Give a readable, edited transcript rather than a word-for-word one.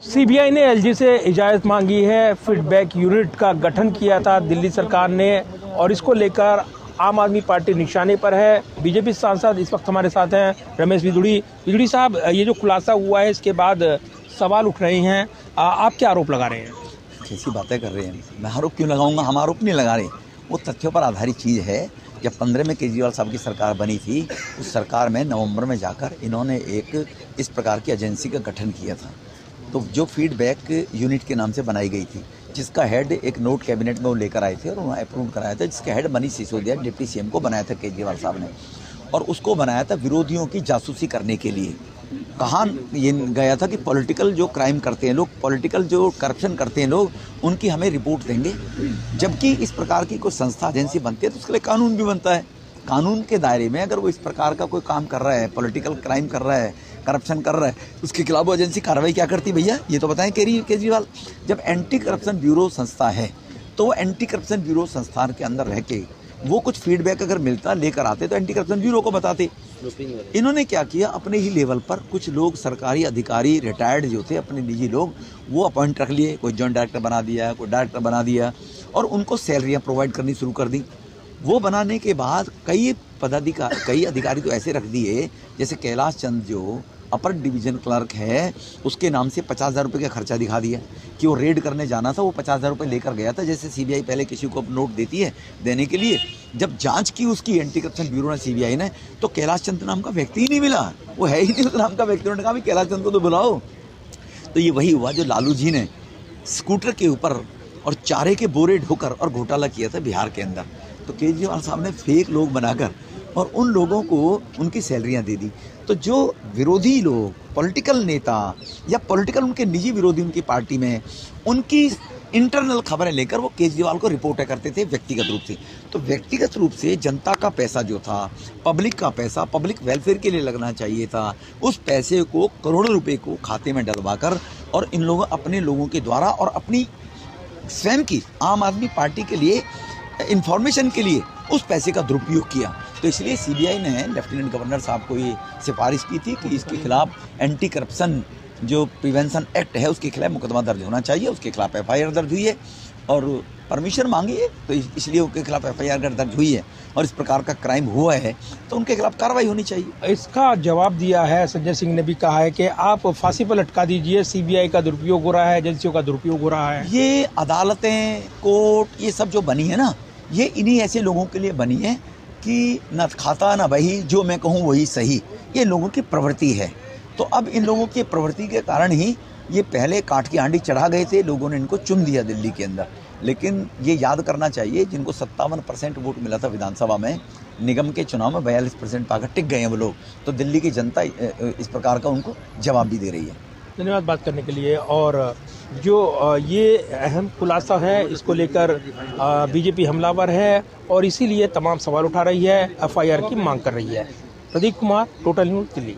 CBI ने LG से इजाज़त मांगी है। फीडबैक यूनिट का गठन किया था दिल्ली सरकार ने और इसको लेकर आम आदमी पार्टी निशाने पर है। बीजेपी सांसद इस वक्त हमारे साथ हैं, रमेश बिधूड़ी साहब, ये जो खुलासा हुआ है इसके बाद सवाल उठ रहे हैं, आप क्या आरोप लगा रहे हैं? कैसी बातें कर रहे हैं? मैं आरोप क्यों लगाऊंगा? हम आरोप नहीं लगा रहे। वो तथ्यों पर आधारित चीज़ है। जब 15 में केजरीवाल साहब की सरकार बनी थी, उस सरकार में नवंबर में जाकर इन्होंने एक इस प्रकार की एजेंसी का गठन किया था, तो जो फीडबैक यूनिट के नाम से बनाई गई थी, जिसका हेड एक नोट कैबिनेट में वो लेकर आए थे और उन्होंने अप्रूव कराया था, जिसका head Manish Sisodia deputy CM को बनाया था केजरीवाल साहब ने, और उसको बनाया था विरोधियों की जासूसी करने के लिए। कहा ये गया था कि पॉलिटिकल जो क्राइम करते हैं लोग, पॉलिटिकल जो करप्शन करते हैं लोग, उनकी हमें रिपोर्ट देंगे। जबकि इस प्रकार की कोई संस्था एजेंसी बनती है तो उसके लिए कानून भी बनता है। कानून के दायरे में अगर वो इस प्रकार का कोई काम कर रहा है, पॉलिटिकल क्राइम कर रहा है, करप्शन कर रहा है, उसके खिलाफ वो एजेंसी कार्रवाई क्या करती भैया? ये तो बताएं केजरीवाल। जब एंटी करप्शन ब्यूरो संस्था है तो वो एंटी करप्शन ब्यूरो संस्थान के अंदर रह के वो कुछ फीडबैक अगर मिलता लेकर आते तो एंटी करप्शन ब्यूरो को बताते। इन्होंने क्या किया, अपने ही लेवल पर कुछ लोग सरकारी अधिकारी रिटायर्ड जो थे, अपने निजी लोग, वो अपॉइंट रख लिए। कोई जॉइंट डायरेक्टर बना दिया, कोई डायरेक्टर बना दिया और उनको सैलरियाँ प्रोवाइड करनी शुरू कर दी। वो बनाने के बाद कई अधिकारी तो ऐसे रख दिए, जैसे कैलाश चंद जो अपर डिवीजन क्लर्क है, उसके नाम से 50,000 रुपये का खर्चा दिखा दिया कि वो रेड करने जाना था, वो 50,000 रुपये लेकर गया था। जैसे सीबीआई पहले किसी को नोट देती है देने के लिए, जब जांच की उसकी एंटी करप्शन ब्यूरो ने, सीबीआई ने, तो कैलाश चंद नाम का व्यक्ति ही नहीं मिला। वो है ही नहीं उस नाम का व्यक्ति। उन्होंने कहा भी कैलाश चंद को तो बुलाओ। तो ये वही हुआ जो लालू जी ने स्कूटर के ऊपर और चारे के बोरे ढोकर और घोटाला किया था बिहार के अंदर। तो केजरीवाल साहब ने फेक लोग बनाकर और उन लोगों को उनकी सैलरियां दे दी। तो जो विरोधी लोग, पॉलिटिकल नेता या पॉलिटिकल उनके निजी विरोधी उनकी पार्टी में, उनकी इंटरनल खबरें लेकर वो केजरीवाल को रिपोर्ट करते थे व्यक्तिगत रूप से। तो व्यक्तिगत रूप से जनता का पैसा जो था, पब्लिक का पैसा, पब्लिक वेलफेयर के लिए लगना चाहिए था, उस पैसे को, करोड़ों रुपए को खाते में डलवाकर और इन लोगों अपने लोगों के द्वारा और अपनी स्वयं की आम आदमी पार्टी के लिए इंफॉर्मेशन के लिए उस पैसे का दुरुपयोग किया। तो इसलिए सीबीआई ने लेफ्टिनेंट गवर्नर साहब को ये सिफारिश की थी कि इसके खिलाफ एंटी करप्शन जो प्रिवेंशन एक्ट है उसके खिलाफ मुकदमा दर्ज होना चाहिए। उसके खिलाफ एफआईआर दर्ज हुई है और परमिशन मांगी है, तो इसलिए उनके खिलाफ एफआईआर दर्ज हुई है और इस प्रकार का क्राइम हुआ है तो उनके खिलाफ कार्रवाई होनी चाहिए। इसका जवाब दिया है संजय सिंह ने भी कहा है कि आप फांसी पर लटका दीजिए, सीबीआई का दुरुपयोग हो रहा है, एजेंसियों का दुरुपयोग हो रहा है। ये अदालतें, कोर्ट, ये सब जो बनी है ना, ये इन्हीं ऐसे लोगों के लिए बनी है कि न खाता न बही, जो मैं कहूँ वही सही। ये लोगों की प्रवृत्ति है। तो अब इन लोगों की प्रवृत्ति के कारण ही ये पहले काट की हांडी चढ़ा गए थे, लोगों ने इनको चुन दिया दिल्ली के अंदर। लेकिन ये याद करना चाहिए, जिनको 57% वोट मिला था विधानसभा में, निगम के चुनाव में 42% पाकर टिक गए हैं वो लोग। तो दिल्ली की जनता इस प्रकार का उनको जवाब भी दे रही है। धन्यवाद बात करने के लिए। और जो ये अहम खुलासा है, इसको लेकर बीजेपी हमलावर है और इसीलिए तमाम सवाल उठा रही है, एफआईआर की मांग कर रही है। Pradeep Kumar, total news, Delhi.